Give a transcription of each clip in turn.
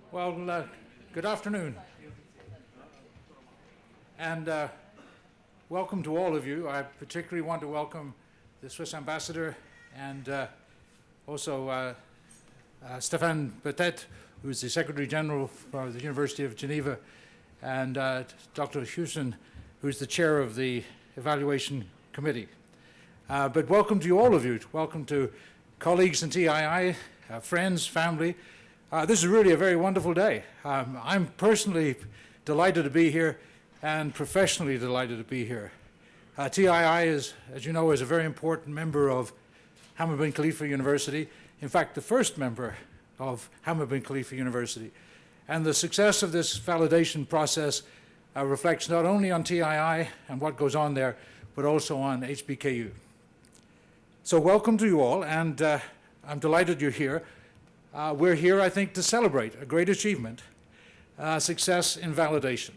Well, good afternoon, and welcome to all of you. I particularly want to welcome the Swiss ambassador and also Stéphane Petet, who's the Secretary General for the University of Geneva, and Dr. Houston, who's the chair of the Evaluation Committee. But welcome to all of you. Welcome to colleagues in TII, friends, family. This is really a very wonderful day. I'm personally delighted to be here and professionally delighted to be here. TII is, as you know, is a very important member of Hamad bin Khalifa University. In fact, the first member of Hamad bin Khalifa University. And the success of this validation process reflects not only on TII and what goes on there, but also on HBKU. So welcome to you all, and I'm delighted you're here. We're here, I think, to celebrate a great achievement, success in validation.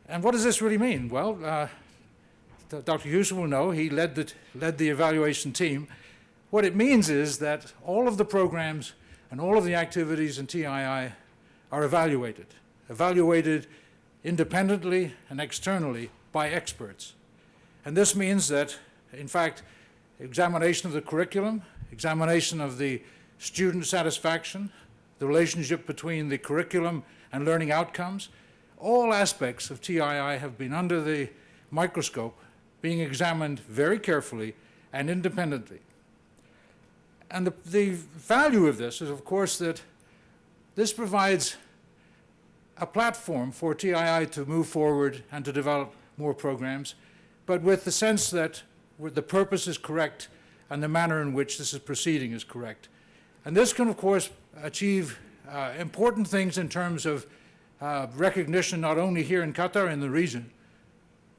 And what does this really mean? Well, Dr. Houston will know, he led the evaluation team. What it means is that all of the programs and all of the activities in TII are evaluated independently and externally by experts. And this means that, in fact, examination of the curriculum, examination of the student satisfaction, the relationship between the curriculum and learning outcomes, all aspects of TII have been under the microscope, being examined very carefully and independently. And the value of this is, of course, that this provides a platform for TII to move forward and to develop more programs, but with the sense that the purpose is correct and the manner in which this is proceeding is correct. And this can, of course, achieve important things in terms of recognition not only here in Qatar, in the region,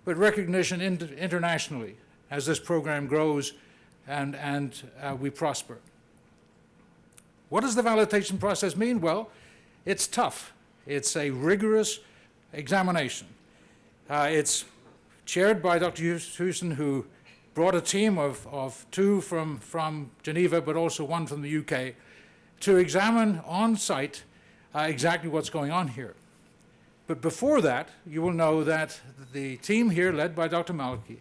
but recognition internationally as this program grows and we prosper. What does the validation process mean? Well, it's tough. It's a rigorous examination. It's chaired by Dr. Houston, who brought a team of two from Geneva, but also one from the UK, to examine on site exactly what's going on here. But before that, you will know that the team here, led by Dr. Maliki,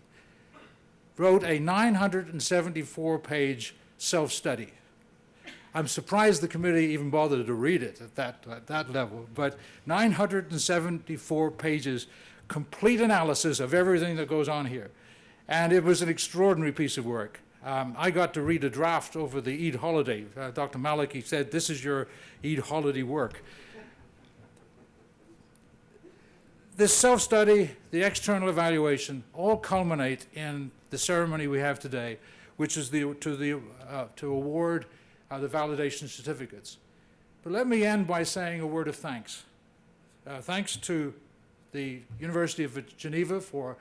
wrote a 974-page self-study. I'm surprised the committee even bothered to read it at that level, but 974 pages, complete analysis of everything that goes on here. And it was an extraordinary piece of work. I got to read a draft over the Eid holiday. Dr. Maliki said, "This is your Eid holiday work." This self-study, the external evaluation, all culminate in the ceremony we have today, which is to award the validation certificates. But let me end by saying a word of thanks. Thanks to the University of Geneva for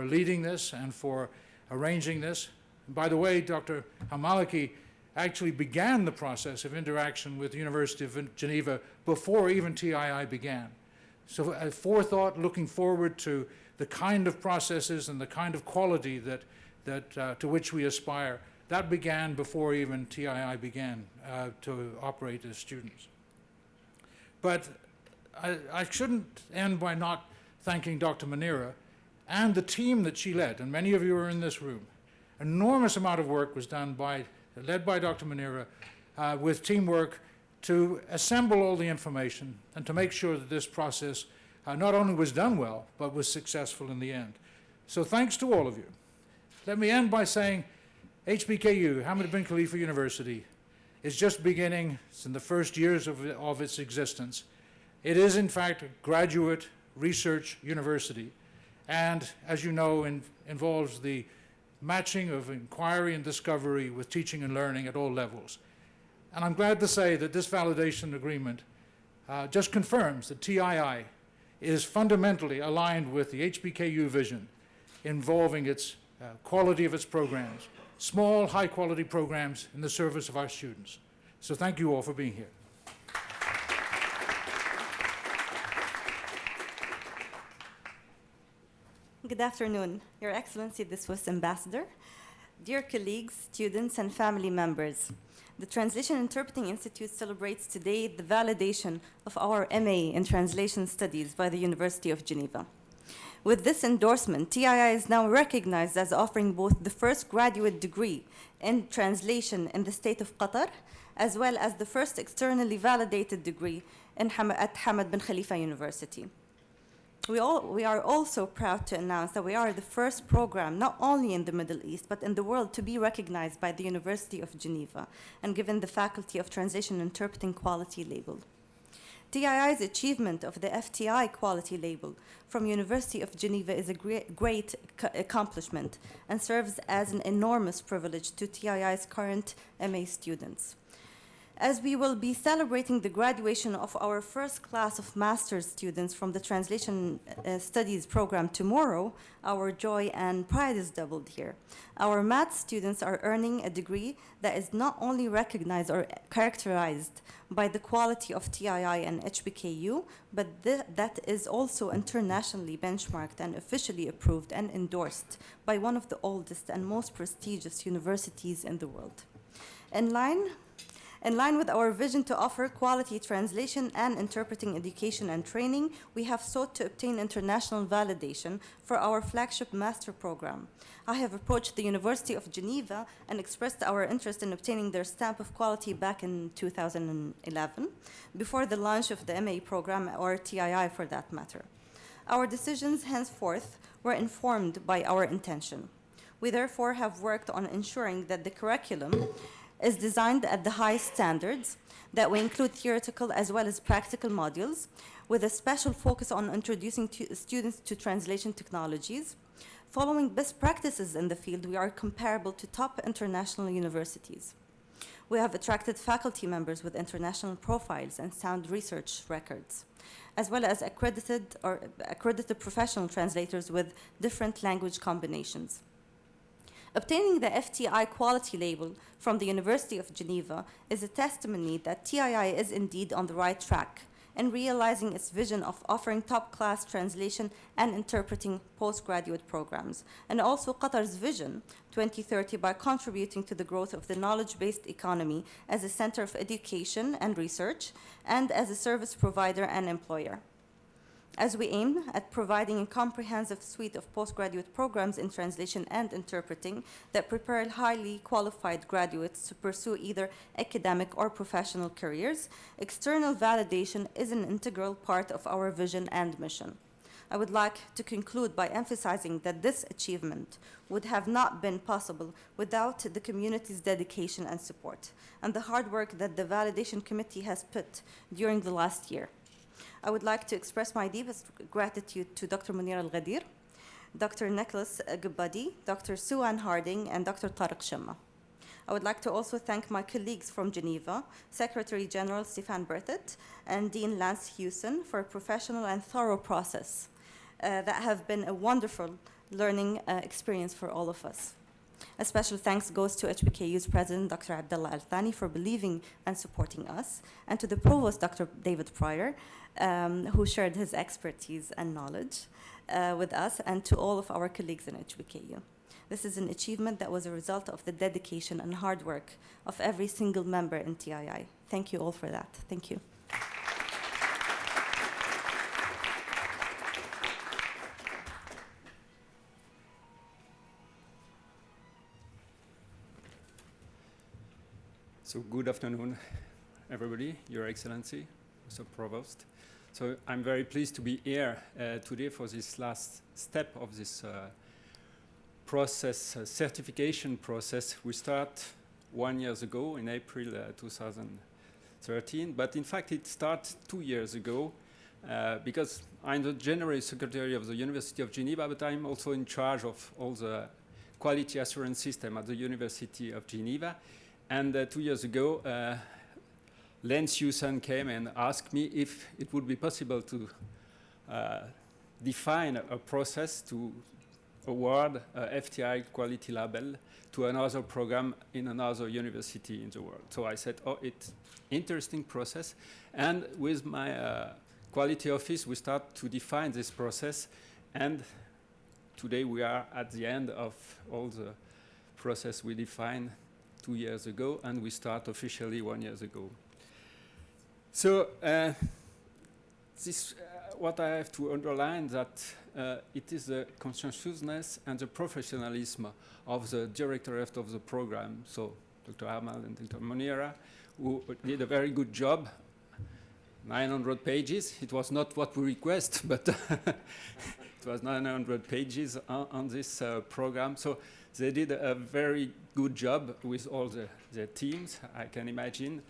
leading this and for arranging this. And by the way, Dr. Maliki actually began the process of interaction with the University of Geneva before even TII began. So forethought, looking forward to the kind of processes and the kind of quality to which we aspire, that began before even TII began to operate as students. But I shouldn't end by not thanking Dr. Munira and the team that she led, and many of you are in this room. Enormous amount of work was done led by Dr. Munira with teamwork to assemble all the information and to make sure that this process not only was done well, but was successful in the end. So thanks to all of you. Let me end by saying HBKU, Hamad bin Khalifa University, is just beginning. It's in the first years of its existence. It is, in fact, a graduate research university, and, as you know, involves the matching of inquiry and discovery with teaching and learning at all levels. And I'm glad to say that this validation agreement just confirms that TII is fundamentally aligned with the HBKU vision involving its quality of its programs, small, high-quality programs in the service of our students. So thank you all for being here. Good afternoon, Your Excellency, the Swiss Ambassador, Dear colleagues, students, and family members, the Translation Interpreting Institute celebrates today the validation of our MA in Translation Studies by the University of Geneva. With this endorsement, TII is now recognized as offering both the first graduate degree in translation in the state of Qatar, as well as the first externally validated degree at Hamad bin Khalifa University. We are also proud to announce that we are the first program, not only in the Middle East, but in the world, to be recognized by the University of Geneva and given the Faculty of Translation Interpreting Quality label. TII's achievement of the FTI quality label from University of Geneva is a great accomplishment and serves as an enormous privilege to TII's current MA students. As we will be celebrating the graduation of our first class of master's students from the Translation Studies program tomorrow, our joy and pride is doubled here. Our math students are earning a degree that is not only recognized or characterized by the quality of TII and HBKU, but that is also internationally benchmarked and officially approved and endorsed by one of the oldest and most prestigious universities in the world. In line with our vision to offer quality translation and interpreting education and training, we have sought to obtain international validation for our flagship master program. I have approached the University of Geneva and expressed our interest in obtaining their stamp of quality back in 2011, before the launch of the MA program, or TII for that matter. Our decisions henceforth were informed by our intention. We therefore have worked on ensuring that the curriculum is designed at the highest standards, that we include theoretical as well as practical modules, with a special focus on introducing students to translation technologies. Following best practices in the field, we are comparable to top international universities. We have attracted faculty members with international profiles and sound research records, as well as accredited professional translators with different language combinations. Obtaining the FTI quality label from the University of Geneva is a testimony that TII is indeed on the right track in realizing its vision of offering top-class translation and interpreting postgraduate programs, and also Qatar's vision 2030 by contributing to the growth of the knowledge-based economy as a center of education and research and as a service provider and employer. As we aim at providing a comprehensive suite of postgraduate programs in translation and interpreting that prepare highly qualified graduates to pursue either academic or professional careers, external validation is an integral part of our vision and mission. I would like to conclude by emphasizing that this achievement would have not been possible without the community's dedication and support, and the hard work that the Validation Committee has put during the last year. I would like to express my deepest gratitude to Dr. Munir Al-Ghadir, Dr. Nicholas Gubadi, Dr. Suan Harding, and Dr. Tariq Shamma. I would like to also thank my colleagues from Geneva, Secretary General Stefan Berthet and Dean Lance Hewson, for a professional and thorough process that have been a wonderful learning experience for all of us. A special thanks goes to HBKU's president, Dr. Abdullah Al-Thani, for believing and supporting us, and to the provost, Dr. David Pryor, who shared his expertise and knowledge with us, and to all of our colleagues in HBKU. This is an achievement that was a result of the dedication and hard work of every single member in TII. Thank you all for that. Thank you. So good afternoon, everybody, Your Excellency, Mr. Provost. So I'm very pleased to be here today for this last step of this process, certification process. We start 1 year ago in April 2013, but in fact it started 2 years ago because I'm the General Secretary of the University of Geneva, but I'm also in charge of all the quality assurance system at the University of Geneva. And 2 years ago, Lance Hewson came and asked me if it would be possible to define a process to award a FTI quality label to another program in another university in the world. So I said, oh, it's interesting process. And with my quality office, we start to define this process. And today we are at the end of all the process we defined 2 years ago, and we start officially 1 year ago. So this, what I have to underline that it is the conscientiousness and the professionalism of the directorate of the program, so Dr. Amal and Dr. Monira, who did a very good job. 900 pages. It was not what we request, but it was 900 pages on this program. So they did a very good job with all the teams, I can imagine.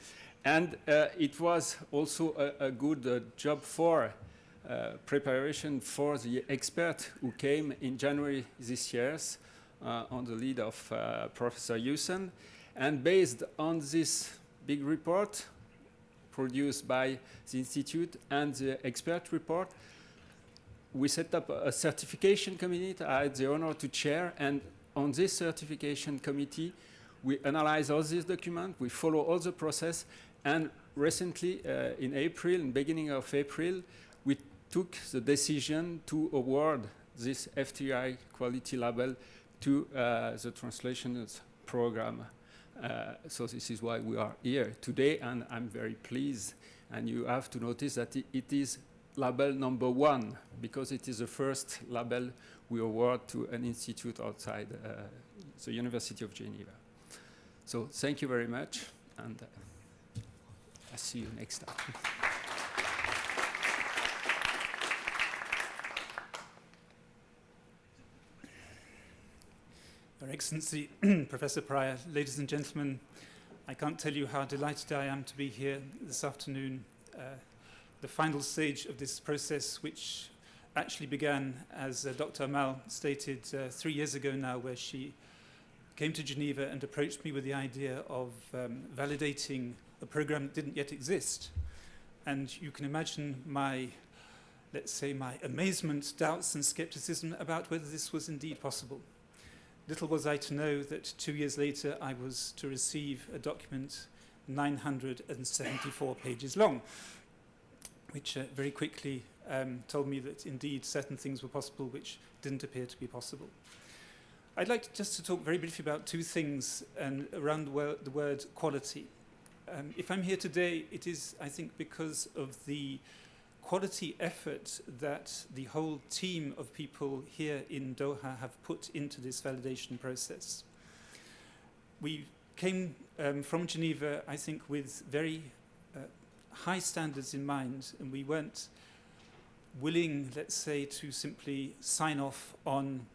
And it was also a good job for preparation for the expert who came in January this year on the lead of Professor Hewson. And based on this big report produced by the Institute and the expert report, we set up a certification committee I had the honor to chair, and on this certification committee, we analyze all these documents, we follow all the process, and recently, in April, in beginning of April, we took the decision to award this FTI quality label to the translations program. So this is why we are here today, and I'm very pleased. And you have to notice that it is label number 1, because it is the first label we award to an institute outside the University of Geneva. So thank you very much, and I'll see you next time. Your Excellency, Professor Pryor, ladies and gentlemen, I can't tell you how delighted I am to be here this afternoon. The final stage of this process, which actually began, as Dr. Amal stated, 3 years ago now, where she came to Geneva and approached me with the idea of validating a program that didn't yet exist. And you can imagine my, let's say, my amazement, doubts and skepticism about whether this was indeed possible. Little was I to know that 2 years later I was to receive a document 974 pages long, which very quickly told me that indeed certain things were possible which didn't appear to be possible. I'd like just to talk very briefly about two things and around the word quality. If I'm here today, it is, I think, because of the quality effort that the whole team of people here in Doha have put into this validation process. We came from Geneva, I think, with very high standards in mind, and we weren't willing, let's say, to simply sign off on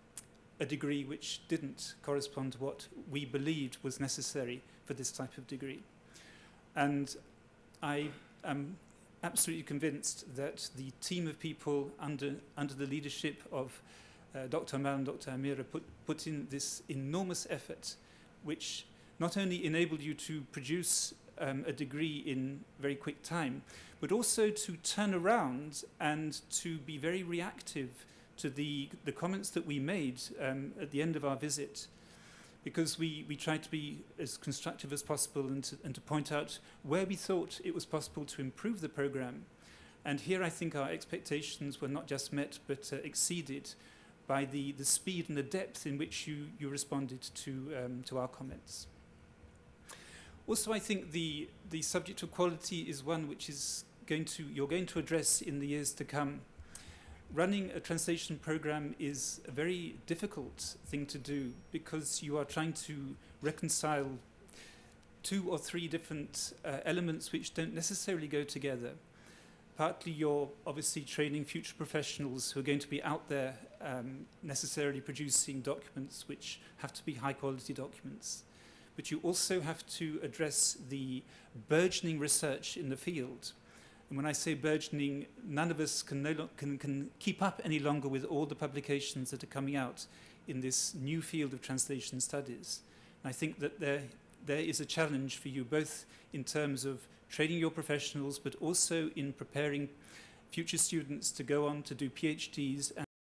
a degree which didn't correspond to what we believed was necessary for this type of degree. And I am absolutely convinced that the team of people under the leadership of Dr. Amal and Dr. Amira put in this enormous effort, which not only enabled you to produce a degree in very quick time, but also to turn around and to be very reactive to the comments that we made at the end of our visit, because we tried to be as constructive as possible and to point out where we thought it was possible to improve the program. And here I think our expectations were not just met, but exceeded by the speed and the depth in which you responded to our comments. Also, I think the subject of quality is one which is you're going to address in the years to come. Running a translation program is a very difficult thing to do, because you are trying to reconcile 2 or 3 different elements which don't necessarily go together. Partly you're obviously training future professionals who are going to be out there necessarily producing documents which have to be high quality documents. But you also have to address the burgeoning research in the field. And when I say burgeoning, none of us can keep up any longer with all the publications that are coming out in this new field of translation studies. And I think that there is a challenge for you, both in terms of training your professionals, but also in preparing future students to go on to do PhDs